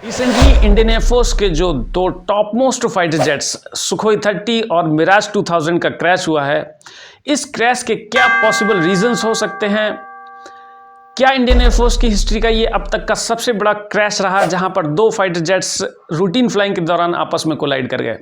Recently Indian air force के जो दो top most fighter jets Sukhoi 30 और मिराज 2000 का क्रैश हुआ है, इस क्रैश के क्या पॉसिबल रीजंस हो सकते हैं? क्या इंडियन एयरफोर्स की हिस्ट्री का ये अब तक का सबसे बड़ा क्रैश रहा जहां पर दो फाइटर जेट्स रूटीन फ्लाइंग के दौरान आपस में कोलाइड कर गए?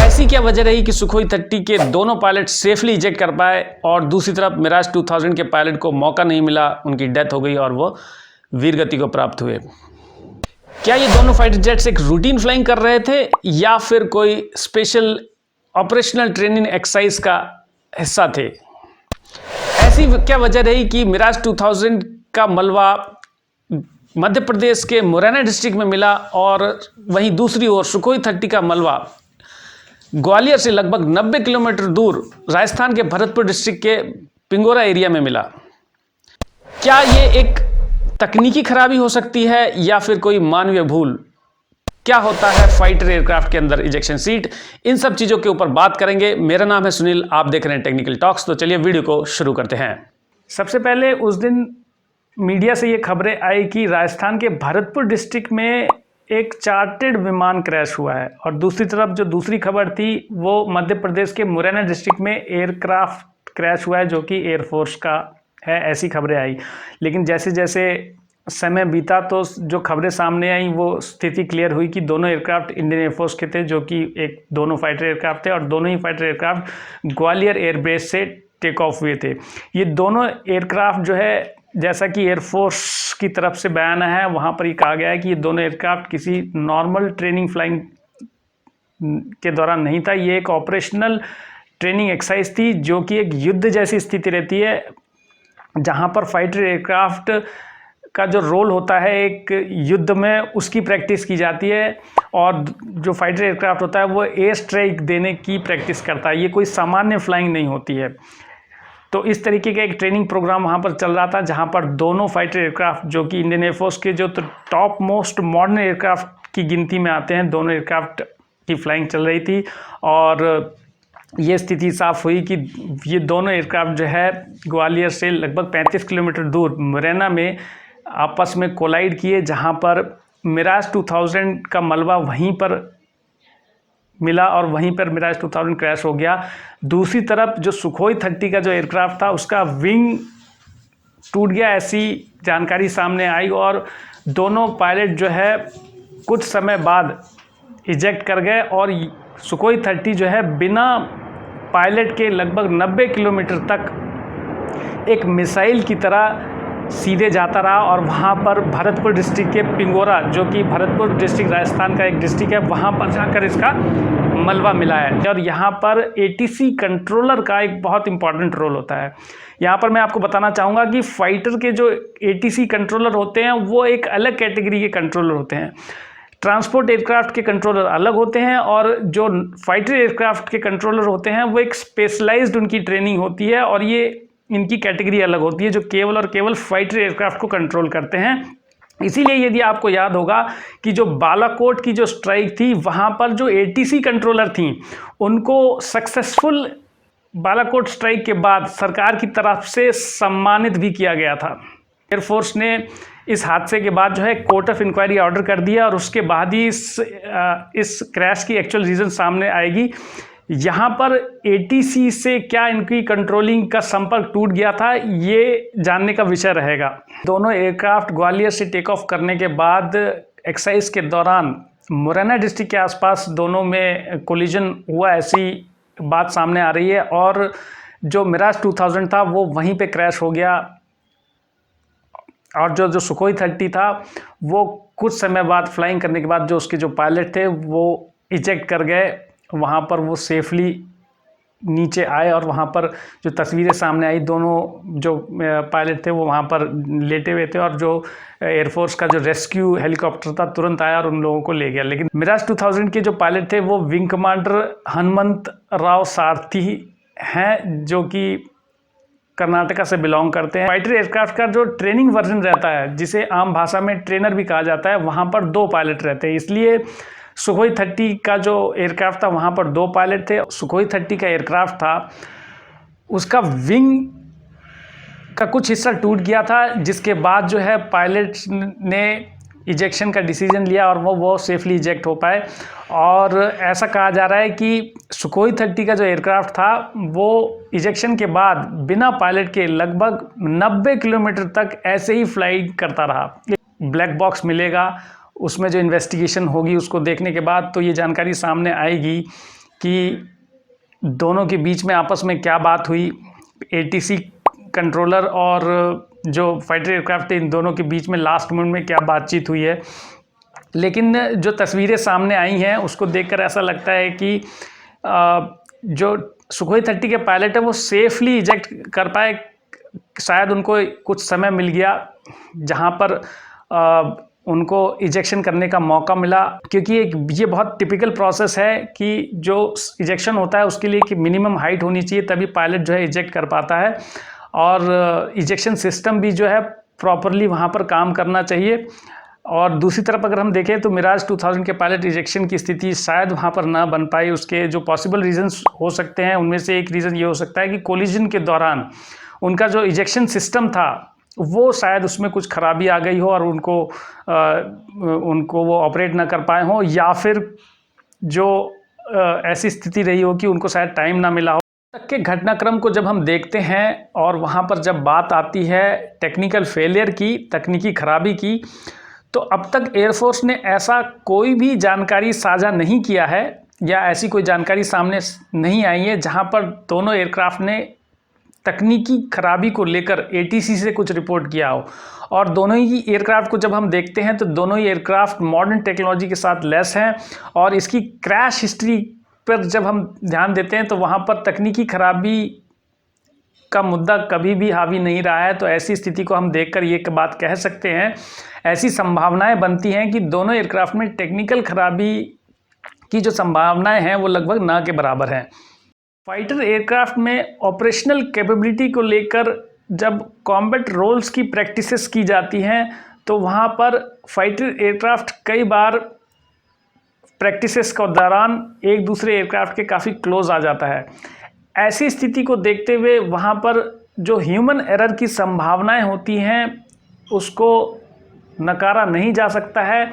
ऐसी क्या वजह रही कि सुखोई 30 के दोनों पायलट सेफली इजेक्ट कर पाए और दूसरी तरफ मिराज 2000 के पायलट को मौका नहीं मिला, उनकी डेथ हो गई और वो वीरगति को प्राप्त हुए? क्या ये दोनों फाइटर जेट्स एक रूटीन फ्लाइंग कर रहे थे या फिर कोई स्पेशल ऑपरेशनल ट्रेनिंग एक्सरसाइज का हिस्सा थे? ऐसी क्या वजह रही कि मिराज 2000 का मलबा मध्य प्रदेश के मुरैना डिस्ट्रिक्ट में मिला और वहीं दूसरी ओर सुखोई 30 का मलबा ग्वालियर से लगभग 90 किलोमीटर दूर राजस्थान के भरतपुर डिस्ट्रिक्ट के पिंगोरा एरिया में मिला? क्या ये एक तकनीकी खराबी हो सकती है या फिर कोई मानवीय भूल? क्या होता है फाइटर एयरक्राफ्ट के अंदर इजेक्शन सीट? इन सब चीज़ों के ऊपर बात करेंगे। मेरा नाम है सुनील, आप देख रहे हैं टेक्निकल टॉक्स। तो चलिए वीडियो को शुरू करते हैं। सबसे पहले उस दिन मीडिया से ये खबरें आई कि राजस्थान के भरतपुर डिस्ट्रिक्ट में एक चार्टर्ड विमान क्रैश हुआ है और दूसरी तरफ जो दूसरी खबर थी वो मध्य प्रदेश के मुरैना डिस्ट्रिक्ट में एयरक्राफ्ट क्रैश हुआ है जो कि एयरफोर्स का है, ऐसी खबरें आई। लेकिन जैसे जैसे समय बीता तो जो खबरें सामने आई वो स्थिति क्लियर हुई कि दोनों एयरक्राफ्ट इंडियन एयरफोर्स के थे, जो कि दोनों फाइटर एयरक्राफ्ट थे और दोनों ही फाइटर एयरक्राफ्ट ग्वालियर एयरबेस से टेक ऑफ हुए थे। ये दोनों एयरक्राफ्ट जो है, जैसा कि एयरफोर्स की तरफ से बयान है, वहाँ पर ये कहा गया है कि ये दोनों एयरक्राफ्ट किसी नॉर्मल ट्रेनिंग फ्लाइंग के दौरान नहीं था। ये एक ऑपरेशनल ट्रेनिंग एक्सरसाइज थी जो कि एक युद्ध जैसी स्थिति रहती है, जहाँ पर फाइटर एयरक्राफ्ट का जो रोल होता है एक युद्ध में, उसकी प्रैक्टिस की जाती है। और जो फाइटर एयरक्राफ्ट होता है वो एयर स्ट्राइक देने की प्रैक्टिस करता है। ये कोई सामान्य फ्लाइंग नहीं होती है। तो इस तरीके का एक ट्रेनिंग प्रोग्राम वहाँ पर चल रहा था, जहाँ पर दोनों फाइटर एयरक्राफ्ट जो कि इंडियन एयरफोर्स के जो तो टॉप मोस्ट मॉडर्न एयरक्राफ्ट की गिनती में आते हैं, दोनों एयरक्राफ्ट की फ्लाइंग चल रही थी। और ये स्थिति साफ हुई कि ये दोनों एयरक्राफ्ट जो है ग्वालियर से लगभग 35 किलोमीटर दूर मुरैना में आपस में कोलाइड किए, जहां पर मिराज 2000 का मलबा वहीं पर मिला और वहीं पर मिराज 2000 क्रैश हो गया। दूसरी तरफ जो सुखोई 30 का जो एयरक्राफ्ट था उसका विंग टूट गया, ऐसी जानकारी सामने आई और दोनों पायलट जो है कुछ समय बाद इजेक्ट कर गए और सुखोई 30 जो है बिना पायलट के लगभग 90 किलोमीटर तक एक मिसाइल की तरह सीधे जाता रहा और वहाँ पर भरतपुर डिस्ट्रिक्ट के पिंगोरा, जो कि भरतपुर डिस्ट्रिक्ट राजस्थान का एक डिस्ट्रिक्ट है, वहाँ पर जाकर इसका मलबा मिला है। और यहाँ पर एटीसी कंट्रोलर का एक बहुत इंपॉर्टेंट रोल होता है। यहाँ पर मैं आपको बताना चाहूँगा कि फाइटर के जो एटीसी कंट्रोलर होते हैं वो एक अलग कैटेगरी के कंट्रोलर होते हैं। ट्रांसपोर्ट एयरक्राफ्ट के कंट्रोलर अलग होते हैं और जो फाइटर एयरक्राफ्ट के कंट्रोलर होते हैं वो एक स्पेशलाइज्ड उनकी ट्रेनिंग होती है और ये इनकी कैटेगरी अलग होती है, जो केवल और केवल फाइटर एयरक्राफ्ट को कंट्रोल करते हैं। इसीलिए यदि आपको याद होगा कि जो बालाकोट की जो स्ट्राइक थी वहाँ पर जो एटीसी कंट्रोलर थी उनको सक्सेसफुल बालाकोट स्ट्राइक के बाद सरकार की तरफ से सम्मानित भी किया गया था। एयरफोर्स ने इस हादसे के बाद जो है कोर्ट ऑफ इंक्वायरी ऑर्डर कर दिया और उसके बाद ही इस क्रैश की एक्चुअल रीज़न सामने आएगी। यहाँ पर एटीसी से क्या इनकी कंट्रोलिंग का संपर्क टूट गया था, ये जानने का विषय रहेगा। दोनों एयरक्राफ्ट ग्वालियर से टेक ऑफ करने के बाद एक्सरसाइज के दौरान मुरैना डिस्ट्रिक्ट के आसपास दोनों में कोलिजन हुआ, ऐसी बात सामने आ रही है। और जो मिराज 2000 था वो वहीं पे क्रैश हो गया और जो सुखोई 30 था वो कुछ समय बाद फ्लाइंग करने के बाद जो उसके जो पायलट थे वो इजेक्ट कर गए। वहाँ पर वो सेफली नीचे आए और वहाँ पर जो तस्वीरें सामने आई, दोनों जो पायलट थे वो वहाँ पर लेटे हुए थे और जो एयरफोर्स का जो रेस्क्यू हेलीकॉप्टर था तुरंत आया और उन लोगों को ले गया। लेकिन मिराज 2000 के जो पायलट थे वो विंग कमांडर हनुमंत राव सारथी हैं, जो कि कर्नाटका से बिलोंग करते हैं। फाइटर एयरक्राफ्ट का जो ट्रेनिंग वर्जन रहता है, जिसे आम भाषा में ट्रेनर भी कहा जाता है, वहाँ पर 2 पायलट रहते हैं। इसलिए सुखोई 30 का जो एयरक्राफ्ट था वहाँ पर 2 पायलट थे। सुखोई 30 का एयरक्राफ्ट था, उसका विंग का कुछ हिस्सा टूट गया था, जिसके बाद जो है पायलट ने इजेक्शन का डिसीजन लिया और वो सेफली इजेक्ट हो पाए। और ऐसा कहा जा रहा है कि सुखोई 30 का जो एयरक्राफ्ट था वो इजेक्शन के बाद बिना पायलट के लगभग 90 किलोमीटर तक ऐसे ही फ्लाइंग करता रहा। ब्लैक बॉक्स मिलेगा, उसमें जो इन्वेस्टिगेशन होगी उसको देखने के बाद तो ये जानकारी सामने आएगी कि दोनों के बीच में आपस में क्या बात हुई, ATC कंट्रोलर और जो फाइटर एयरक्राफ्ट थे इन दोनों के बीच में लास्ट मोमेंट में क्या बातचीत हुई है। लेकिन जो तस्वीरें सामने आई हैं उसको देखकर ऐसा लगता है कि जो सुखोई 30 के पायलट है वो सेफली इजेक्ट कर पाए। शायद उनको कुछ समय मिल गया जहां पर उनको इजेक्शन करने का मौका मिला, क्योंकि ये बहुत टिपिकल प्रोसेस है कि जो इजेक्शन होता है उसके लिए कि मिनिमम हाइट होनी चाहिए तभी पायलट जो है इजेक्ट कर पाता है, और इजेक्शन सिस्टम भी जो है प्रॉपरली वहाँ पर काम करना चाहिए। और दूसरी तरफ अगर हम देखें तो मिराज 2000 के पायलट इजेक्शन की स्थिति शायद वहाँ पर ना बन पाई। उसके जो पॉसिबल रीजंस हो सकते हैं उनमें से एक रीज़न ये हो सकता है कि कोलिजन के दौरान उनका जो इजेक्शन सिस्टम था वो शायद उसमें कुछ खराबी आ गई हो और उनको वो ऑपरेट ना कर पाए हों, या फिर जो ऐसी स्थिति रही हो कि उनको शायद टाइम ना मिला हो। तक के घटनाक्रम को जब हम देखते हैं और वहाँ पर जब बात आती है टेक्निकल फेलियर की, तकनीकी खराबी की, तो अब तक एयरफोर्स ने ऐसा कोई भी जानकारी साझा नहीं किया है या ऐसी कोई जानकारी सामने नहीं आई है जहाँ पर दोनों एयरक्राफ्ट ने तकनीकी खराबी को लेकर ATC से कुछ रिपोर्ट किया हो। और दोनों ही एयरक्राफ्ट को जब हम देखते हैं तो दोनों ही एयरक्राफ्ट मॉडर्न टेक्नोलॉजी के साथ लैस हैं, और इसकी क्रैश हिस्ट्री पर जब हम ध्यान देते हैं तो वहाँ पर तकनीकी खराबी का मुद्दा कभी भी हावी नहीं रहा है। तो ऐसी स्थिति को हम देखकर ये बात कह सकते हैं, ऐसी संभावनाएं बनती हैं कि दोनों एयरक्राफ्ट में टेक्निकल खराबी की जो संभावनाएं हैं वो लगभग ना के बराबर हैं। फाइटर एयरक्राफ्ट में ऑपरेशनल कैपेबिलिटी को लेकर जब कॉम्बैट रोल्स की प्रैक्टिसेस की जाती हैं तो वहाँ पर फाइटर एयरक्राफ्ट कई बार प्रैक्टिसेस के दौरान एक दूसरे एयरक्राफ्ट के काफ़ी क्लोज आ जाता है। ऐसी स्थिति को देखते हुए वहाँ पर जो ह्यूमन एरर की संभावनाएं होती हैं उसको नकारा नहीं जा सकता है।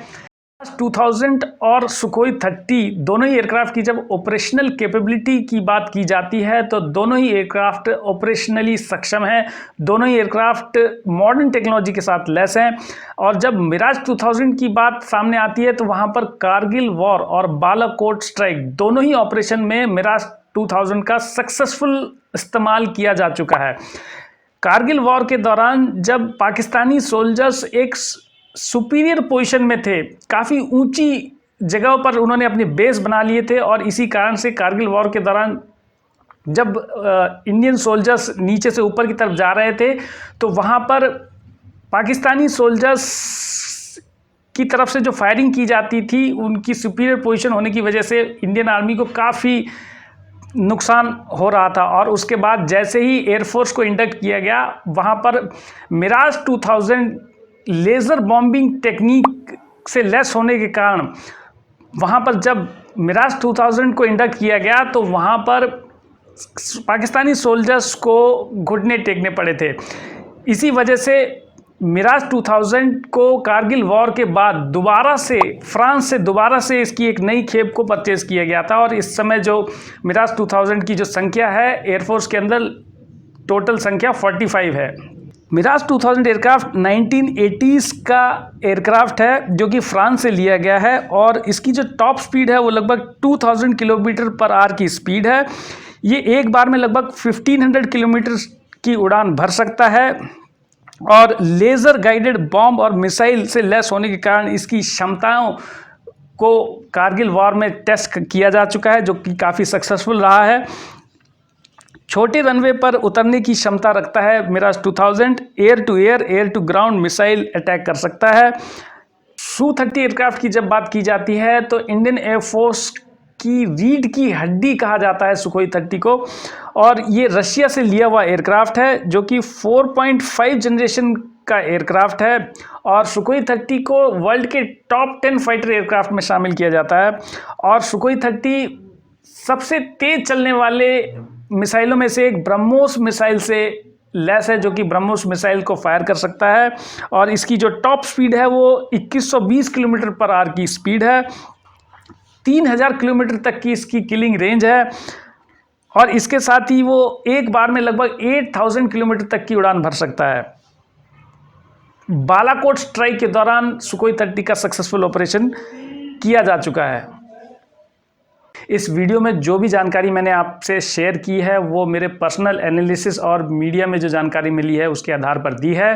2000 और सुखोई 30 दोनों ही एयरक्राफ्ट की जब ऑपरेशनल कैपेबिलिटी की बात की जाती है तो दोनों ही एयरक्राफ्ट ऑपरेशनली सक्षम हैं, दोनों ही एयरक्राफ्ट मॉडर्न टेक्नोलॉजी के साथ लैस हैं। और जब मिराज 2000 की बात सामने आती है तो वहाँ पर कारगिल वॉर और बालाकोट स्ट्राइक दोनों ही ऑपरेशन में मिराज 2000 का सक्सेसफुल इस्तेमाल किया जा चुका है। कारगिल वॉर के दौरान जब पाकिस्तानी सोल्जर्स एक सुपीरियर पोजीशन में थे, काफ़ी ऊंची जगहों पर उन्होंने अपने बेस बना लिए थे, और इसी कारण से कारगिल वॉर के दौरान जब इंडियन सोल्जर्स नीचे से ऊपर की तरफ जा रहे थे तो वहाँ पर पाकिस्तानी सोल्जर्स की तरफ से जो फायरिंग की जाती थी उनकी सुपीरियर पोजीशन होने की वजह से इंडियन आर्मी को काफ़ी नुकसान हो रहा था। और उसके बाद जैसे ही एयरफोर्स को इंडक्ट किया गया वहाँ पर मिराज 2000 लेज़र बॉम्बिंग टेक्निक से लेस होने के कारण वहाँ पर जब मिराज 2000 को इंडक्ट किया गया तो वहाँ पर पाकिस्तानी सोल्जर्स को घुटने टेकने पड़े थे। इसी वजह से मिराज 2000 को कारगिल वॉर के बाद दोबारा से फ्रांस से दोबारा से इसकी एक नई खेप को परचेज किया गया था, और इस समय जो मिराज 2000 की जो संख्या है एयरफोर्स के अंदर टोटल संख्या 45 है। मिराज 2000 एयरक्राफ्ट 1980s का एयरक्राफ्ट है जो कि फ्रांस से लिया गया है, और इसकी जो टॉप स्पीड है वो लगभग 2000 किलोमीटर पर आवर की स्पीड है। ये एक बार में लगभग 1500 किलोमीटर की उड़ान भर सकता है, और लेज़र गाइडेड बॉम्ब और मिसाइल से लैस होने के कारण इसकी क्षमताओं को कारगिल वॉर में टेस्ट किया जा चुका है जो कि काफ़ी सक्सेसफुल रहा है। छोटे रनवे पर उतरने की क्षमता रखता है Mirage 2000, air to air, air to ground missile attack कर सकता है। Su-30 एयरक्राफ्ट की जब बात की जाती है तो इंडियन एयरफोर्स की रीढ़ की हड्डी कहा जाता है सुखोई 30 को, और ये रशिया से लिया हुआ एयरक्राफ्ट है जो कि 4.5 जनरेशन का एयरक्राफ्ट है, और सुखोई 30 को वर्ल्ड के टॉप 10 फाइटर एयरक्राफ्ट में शामिल किया जाता है। और सुखोई 30 सबसे तेज चलने वाले मिसाइलों में से एक ब्रह्मोस मिसाइल से लेस है जो कि ब्रह्मोस मिसाइल को फायर कर सकता है। और इसकी जो टॉप स्पीड है वो 2120 किलोमीटर पर आवर की स्पीड है। 3000 किलोमीटर तक की इसकी किलिंग रेंज है और इसके साथ ही वो एक बार में लगभग 8000 किलोमीटर तक की उड़ान भर सकता है। बालाकोट स्ट्राइक के दौरान सुखोई 30 का सक्सेसफुल ऑपरेशन किया जा चुका है। इस वीडियो में जो भी जानकारी मैंने आपसे शेयर की है वो मेरे पर्सनल एनालिसिस और मीडिया में जो जानकारी मिली है उसके आधार पर दी है।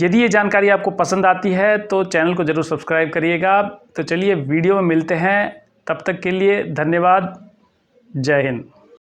यदि ये जानकारी आपको पसंद आती है तो चैनल को ज़रूर सब्सक्राइब करिएगा। तो चलिए वीडियो में मिलते हैं, तब तक के लिए धन्यवाद। जय हिंद।